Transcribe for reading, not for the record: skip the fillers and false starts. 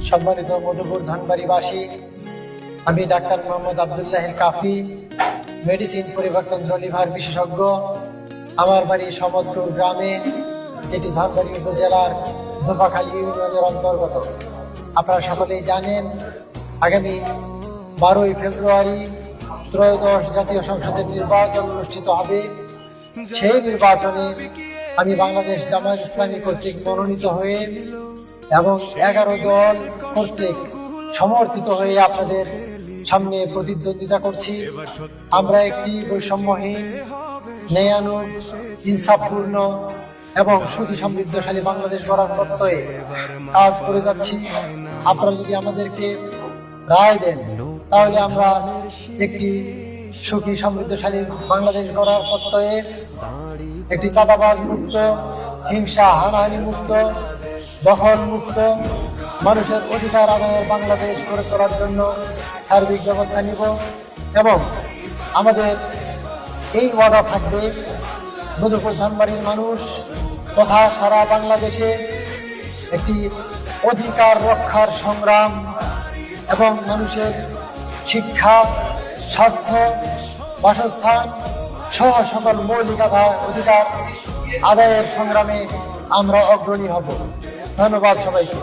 সম্মানিত মধুপুর ধানবাড়িবাসী, আমি ডাক্তার মোহাম্মদ আব্দুল্লাহ কাফি, medicine পরিবারতন্ত্র liver বিশেষজ্ঞ। আমার বাড়ি সমদপুর গ্রামে, যেটি ধানবাড়ি উপজেলার ধোপাখালী ইউনিয়নের অন্তর্গত। আপনারা সকলেই জানেন, আগামী 12ই ফেব্রুয়ারি ত্রয়োদশ জাতীয় সংসদের নির্বাচন অনুষ্ঠিত হবে। সেই নির্বাচনে আমি বাংলাদেশ জামায়াত ইসলামী কর্তৃক মনোনীত হয়ে এবং 11 দল কর্তৃক সমর্থিত হয়ে আপনাদের সামনে প্রতিদ্বন্দ্বিতা করছি। আমরা একটি বৈষম্যহীন, ন্যায়ানুগ, ইনসাফপূর্ণ এবং সুখী সমৃদ্ধশালী বাংলাদেশ গড়ার প্রত্যয়ে কাজ করে যাচ্ছি। আপনারা যদি আমাদেরকে রায় দেন, তাহলে আমরা একটি সুখী সমৃদ্ধশালী বাংলাদেশ গড়ার প্রত্যয়ে একটি চাঁদাবাজ মুক্ত, হিংসা হানাহানি মুক্ত, দখল মুক্ত, মানুষের অধিকার আদায়ের বাংলাদেশ গড়ে তোলার জন্য সার্বিক ব্যবস্থা নিব। এবং আমাদের এই ওয়াদা থাকবে, মধুপুর ধানবাড়ির মানুষ তথা সারা বাংলাদেশে একটি অধিকার রক্ষার সংগ্রাম এবং মানুষের শিক্ষা, স্বাস্থ্য, বাসস্থান সহ সকল মৌলিক অধিকার আদায়ের সংগ্রামে আমরা অগ্রণী হব। ধন্যবাদ সবাইকে।